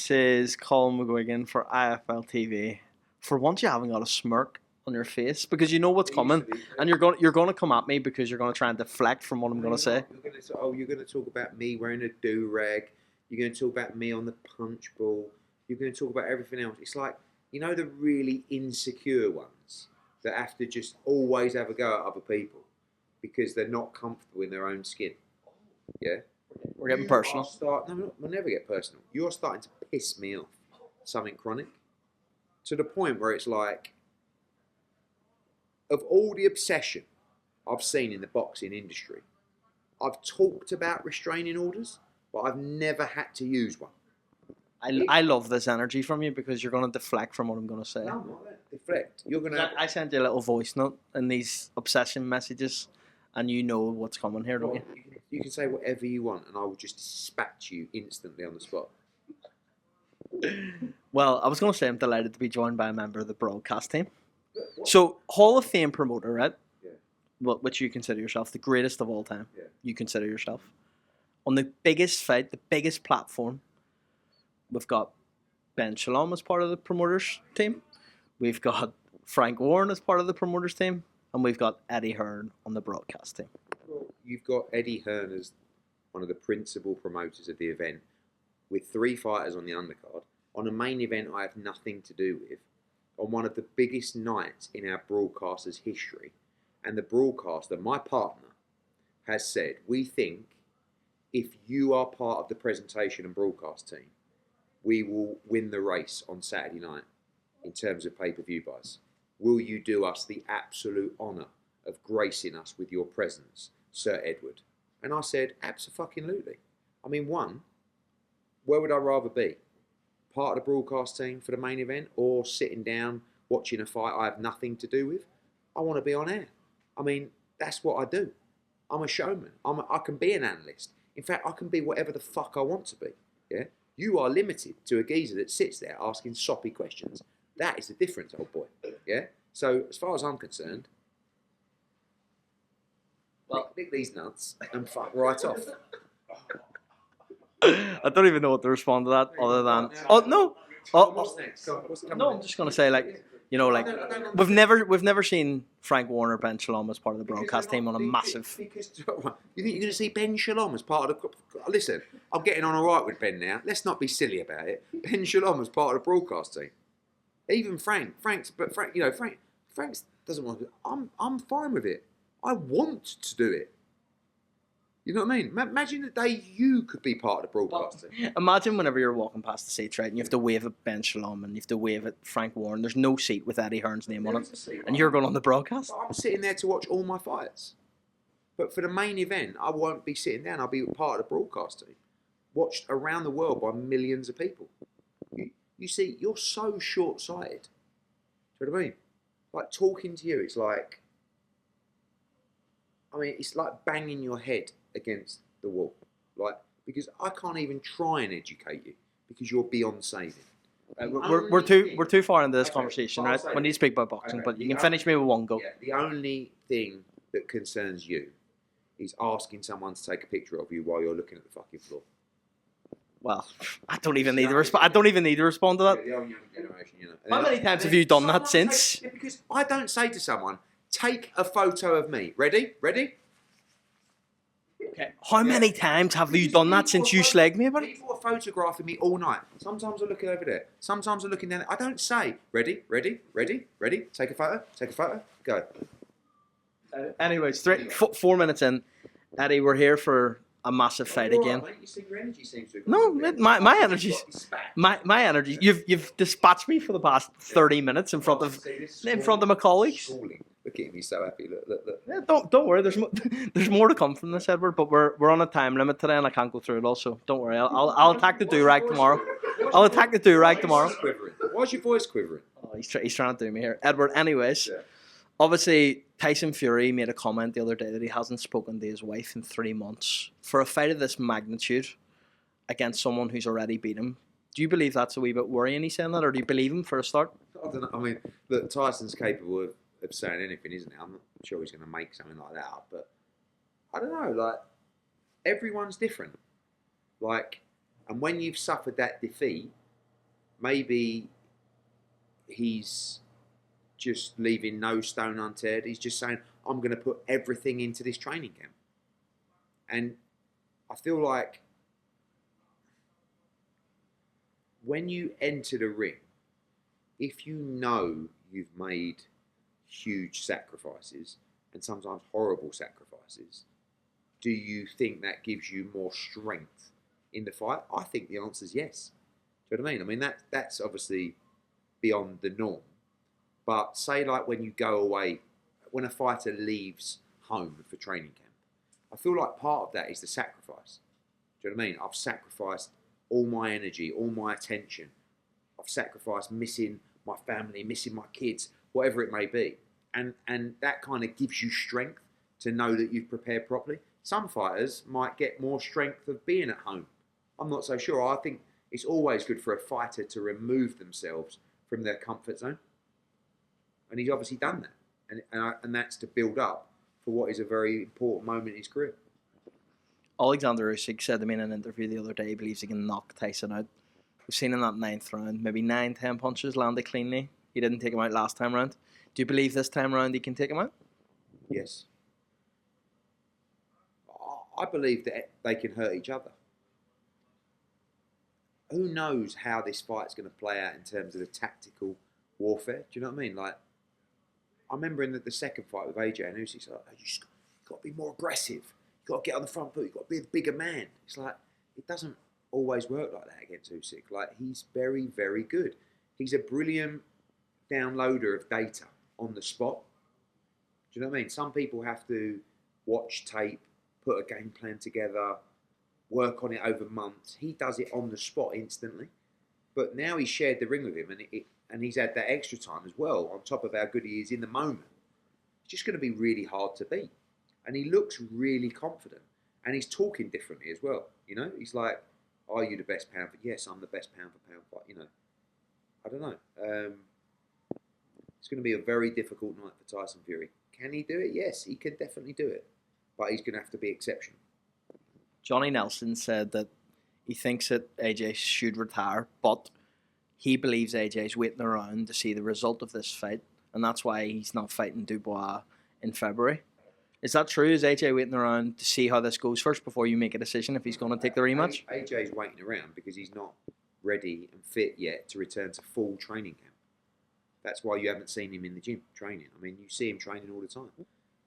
This is COLM McGuigan for IFLTV. For once, you haven't got a smirk on your face because you know what's coming, and you're gonna come at me because you're gonna try and deflect from what I'm gonna say. You're gonna talk about me wearing a do-rag. You're gonna talk about me on the punch ball. You're gonna talk about everything else. It's like, you know, the really insecure ones that have to just always have a go at other people because they're not comfortable in their own skin. Yeah. We're getting personal. No, we'll never get personal. You're starting to piss me off. Something chronic. To the point where it's like, of all the obsession I've seen in the boxing industry, I've talked about restraining orders, but I've never had to use one. I love this energy from you because you're going to deflect from what I'm going to say. No, I'm not going to deflect. You're going to... I sent you a little voice note in these obsession messages, and you know what's coming here, don't you? You can say whatever you want, and I will just dispatch you instantly on the spot. Well, I was going to say I'm delighted to be joined by a member of the broadcast team. So, Hall of Fame promoter, right? Yeah. Well, which you consider yourself the greatest of all time. Yeah. You consider yourself. On the biggest fight, the biggest platform, we've got Ben Shalom as part of the promoters team. We've got Frank Warren as part of the promoters team. And we've got Eddie Hearn on the broadcast team. Well, you've got Eddie Hearn as one of the principal promoters of the event, with 3 fighters on the undercard. On a main event I have nothing to do with. On one of the biggest nights in our broadcaster's history. And the broadcaster, my partner, has said, we think if you are part of the presentation and broadcast team, we will win the race on Saturday night in terms of pay-per-view buys. Will you do us the absolute honour of gracing us with your presence, Sir Edward? And I said, abso-fucking-lutely. I mean, one, where would I rather be? Part of the broadcast team for the main event, or sitting down watching a fight I have nothing to do with? I want to be on air. I mean, that's what I do. I'm a showman. I can be an analyst. In fact, I can be whatever the fuck I want to be. Yeah? You are limited to a geezer that sits there asking soppy questions. That is the difference, old boy. Yeah? So, as far as I'm concerned, well, lick these nuts and fuck right off. I don't even know what to respond to that other than... Oh, no! What's next? No, I'm just going to say, like, you know, like, we've never seen Frank Warren or Ben Shalom as part of the broadcast team on a massive... Because, you think you're going to see Ben Shalom as part of the... Listen, I'm getting on all right with Ben now. Let's not be silly about it. Ben Shalom as part of the broadcast team. Even Frank doesn't want to. I'm fine with it. I want to do it. You know what I mean? Imagine the day you could be part of the broadcasting. Imagine whenever you're walking past the seats, right, and you have to wave at Ben Shalom and you have to wave at Frank Warren. There's no seat with Eddie Hearn's name on it, and you're going on the broadcast. I'm sitting there to watch all my fights. But for the main event, I won't be sitting down. I'll be part of the broadcasting, watched around the world by millions of people. You see, you're so short-sighted. Do you know what I mean? Like, talking to you, it's like... I mean, it's like banging your head against the wall. Like, because I can't even try and educate you, because you're beyond saving. We're too far into this conversation, right? We need to speak about boxing, but you can finish me with one go. Yeah, the only thing that concerns you is asking someone to take a picture of you while you're looking at the fucking floor. Well, I don't even need to respond. I don't even need to respond to that. The young generation, you know. How many times have you done that since? Because I don't say to someone, take a photo of me. Ready? Ready? Okay. How many times have you done that since you slagged me about it? People are photographing me all night. Sometimes I'm looking over there. Sometimes I'm looking down there. I don't say, ready, ready, ready, ready. Take a photo, go. Anyways, 4 minutes in, Eddie, we're here for a massive fight again. Right, you see your energy seems to have no, my energy, my energy. You've dispatched me for the past 30 minutes in front of my colleagues. Look at me, so happy. Look. Yeah, don't worry. There's more to come from this, Edward. But we're on a time limit today, and I can't go through it all. So don't worry. I'll attack the do-rag tomorrow. I'll attack the do-rag tomorrow. Why's your voice quivering? Oh, he's trying to do me here, Edward. Anyways, obviously Tyson Fury made a comment the other day that he hasn't spoken to his wife in 3 months for a fight of this magnitude against someone who's already beat him. Do you believe that's a wee bit worrying? He's saying that, or do you believe him for a start? I don't know. I mean, look, Tyson's capable of saying anything, isn't he? I'm not sure he's going to make something like that up, but I don't know. Like, everyone's different. Like, and when you've suffered that defeat, maybe he's just leaving no stone unturned. He's just saying, I'm going to put everything into this training camp. And I feel like when you enter the ring, if you know you've made huge sacrifices, and sometimes horrible sacrifices, do you think that gives you more strength in the fight? I think the answer is yes. Do you know what I mean? I mean, that's obviously beyond the norm. But say like when you go away, when a fighter leaves home for training camp, I feel like part of that is the sacrifice. Do you know what I mean? I've sacrificed all my energy, all my attention. I've sacrificed missing my family, missing my kids, whatever it may be. And that kind of gives you strength to know that you've prepared properly. Some fighters might get more strength of being at home. I'm not so sure. I think it's always good for a fighter to remove themselves from their comfort zone. And he's obviously done that. And that's to build up for what is a very important moment in his career. Alexander Usyk said to me in an interview the other day he believes he can knock Tyson out. We've seen in that 9th round, maybe 9-10 punches landed cleanly. He didn't take him out last time round. Do you believe this time round he can take him out? Yes. I believe that they can hurt each other. Who knows how this fight's going to play out in terms of the tactical warfare? Do you know what I mean? Like, I remember in the second fight with AJ and Usyk's like, oh, you've got to be more aggressive. You've got to get on the front foot. You've got to be the bigger man. It's like, it doesn't always work like that against Usyk. Like, he's very, very good. He's a brilliant downloader of data on the spot. Do you know what I mean? Some people have to watch tape, put a game plan together, work on it over months. He does it on the spot instantly. But now he's shared the ring with him and he's had that extra time as well, on top of how good he is in the moment. It's just going to be really hard to beat. And he looks really confident. And he's talking differently as well. You know, he's like, are you the best pound for? Yes, I'm the best pound for pound fight. You know, I don't know. It's going to be a very difficult night for Tyson Fury. Can he do it? Yes, he can definitely do it. But he's going to have to be exceptional. Johnny Nelson said that he thinks that AJ should retire, but he believes AJ's waiting around to see the result of this fight, and that's why he's not fighting Dubois in February. Is that true? Is AJ waiting around to see how this goes first before you make a decision if he's going to take the rematch? AJ's waiting around because he's not ready and fit yet to return to full training camp. That's why you haven't seen him in the gym training. I mean, you see him training all the time.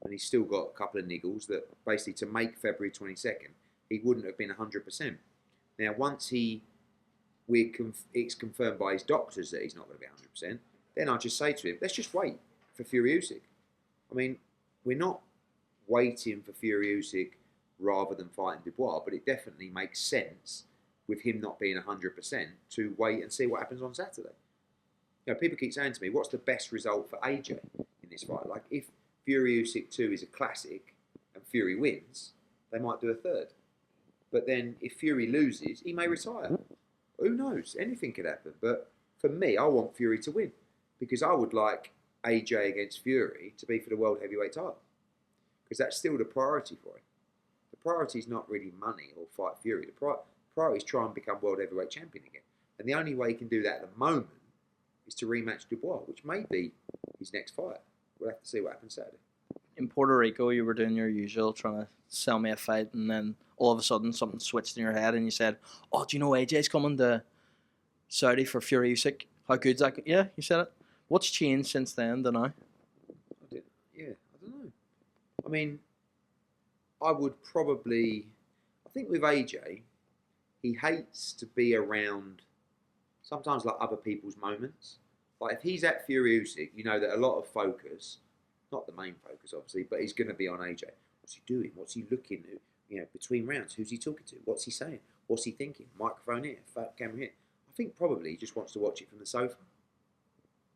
And he's still got a couple of niggles that basically to make February 22nd, he wouldn't have been 100%. Now, once it's confirmed by his doctors that he's not going to be 100%, then I'll just say to him, let's just wait for Fury Usyk. I mean, we're not waiting for Fury Usyk rather than fighting Dubois, but it definitely makes sense with him not being 100% to wait and see what happens on Saturday. You know, people keep saying to me, what's the best result for AJ in this fight? Like, if Fury Usyk 2 is a classic and Fury wins, they might do a third. But then if Fury loses, he may retire. Who knows? Anything could happen. But for me, I want Fury to win because I would like AJ against Fury to be for the world heavyweight title because that's still the priority for him. The priority is not really money or fight Fury. The priority is try and become world heavyweight champion again. And the only way he can do that at the moment is to rematch Dubois, which may be his next fight. We'll have to see what happens Saturday. In Puerto Rico, you were doing your usual, trying to sell me a fight, and then all of a sudden something switched in your head, and you said, "Oh, do you know AJ's coming to Saudi for Fury Usyk? How good's that?" Yeah, you said it. What's changed since then to now? I don't know. I mean, I would probably. I think with AJ, he hates to be around. Sometimes like other people's moments. Like if he's at Fury Usyk, you know that a lot of focus, not the main focus obviously, but he's going to be on AJ. What's he doing? What's he looking at? You know, between rounds, who's he talking to? What's he saying? What's he thinking? Microphone here, camera here. I think probably he just wants to watch it from the sofa.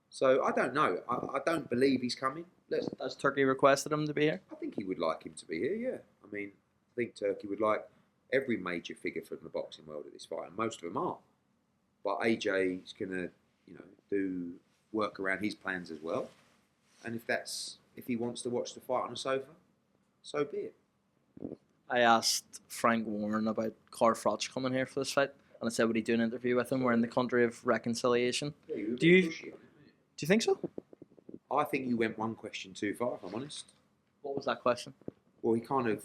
So I don't know. I don't believe he's coming. Has Turkey requested him to be here? I think he would like him to be here, yeah. I mean, I think Turkey would like every major figure from the boxing world at this fight, and most of them are. But AJ's going to, you know, do work around his plans as well. And if he wants to watch the fight on a sofa, so be it. I asked Frank Warren about Froch coming here for this fight. and I said, would he do an interview with him? We're in the country of reconciliation. Yeah, you were a Do bit you- pushy on it, weren't Do you think so? you? I think you went one question too far, if I'm honest. What was that question? Well, he kind of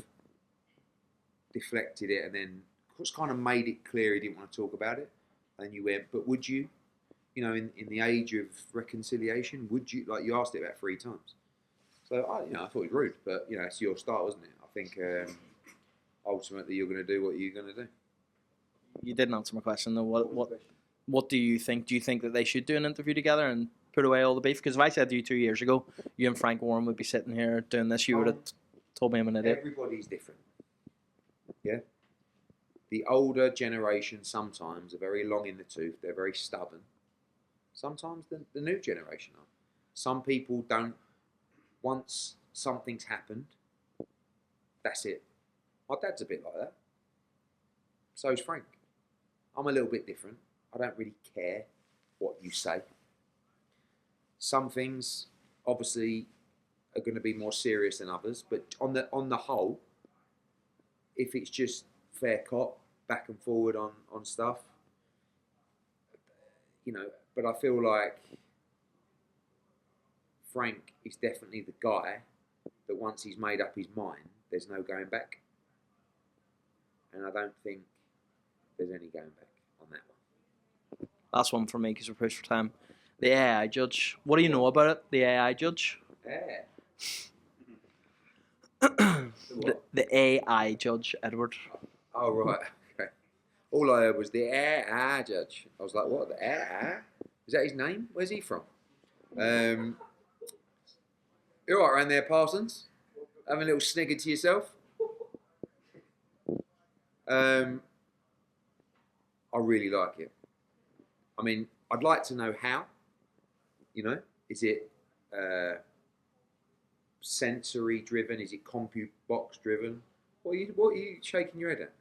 deflected it and then just kind of made it clear he didn't want to talk about it. And you went, but would you, in the age of reconciliation, would you, like you asked it about 3 times. So, I thought it was rude, but, it's your style, isn't it? I think ultimately you're going to do what you're going to do. You didn't answer my question though. What do you think? Do you think that they should do an interview together and put away all the beef? Because if I said to you 2 years ago, you and Frank Warren would be sitting here doing this, you would have told me I'm an idiot. Everybody's different. Yeah? The older generation sometimes are very long in the tooth. They're very stubborn. Sometimes the new generation are. Some people don't. Once something's happened, that's it. My dad's a bit like that. So is Frank. I'm a little bit different. I don't really care what you say. Some things, obviously, are going to be more serious than others. But on the whole, if it's just fair cop, back and forward on stuff, but I feel like Frank is definitely the guy that once he's made up his mind, there's no going back. And I don't think there's any going back on that one. Last one for me because we're pushed for time. The AI judge. What do you know about it? The AI judge? Yeah. The AI judge, Edward. Oh, right. Okay. All I heard was the AI judge. I was like, what? The AI? Is that his name? Where's he from? You all right around there, Parsons? Having a little snigger to yourself? I really like it. I mean, I'd like to know how. Is it sensory driven? Is it compute box driven? What are you shaking your head at?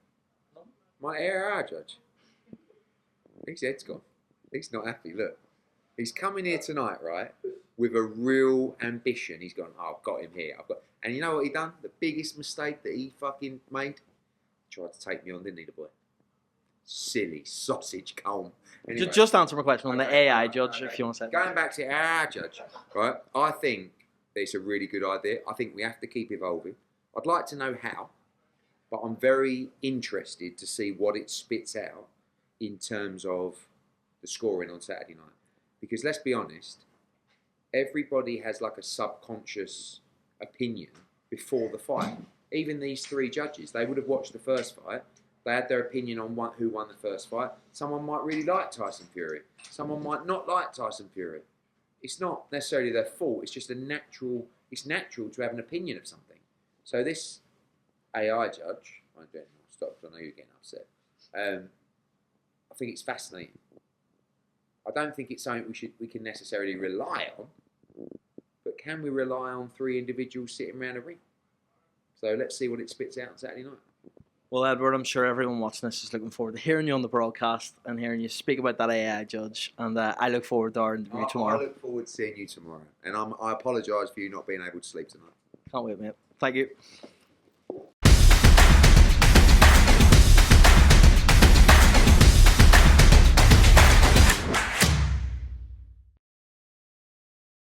My AI judge. His head's gone. He's not happy. Look, he's coming here tonight, right, with a real ambition. He's gone, I've got him here. And you know what he done? The biggest mistake that he fucking made? Tried to take me on, didn't he, the boy? Silly sausage COLM. Anyway, Just answer my question on the AI judge, if you want to say. Going back to our judge, right? I think it's a really good idea. I think we have to keep evolving. I'd like to know how, but I'm very interested to see what it spits out in terms of the scoring on Saturday night. Because let's be honest, everybody has like a subconscious opinion before the fight. Even these 3 judges, they would have watched the first fight. They had their opinion on who won the first fight. Someone might really like Tyson Fury. Someone might not like Tyson Fury. It's not necessarily their fault. It's just it's natural to have an opinion of something. So this AI judge, I'm getting stop because I know you're getting upset. I think it's fascinating. I don't think it's something we can necessarily rely on, but can we rely on 3 individuals sitting around a ring? So let's see what it spits out on Saturday night. Well, Edward, I'm sure everyone watching this is looking forward to hearing you on the broadcast and hearing you speak about that AI judge. And I look forward to our interview tomorrow. I look forward to seeing you tomorrow. And I apologise for you not being able to sleep tonight. Can't wait, mate. Thank you.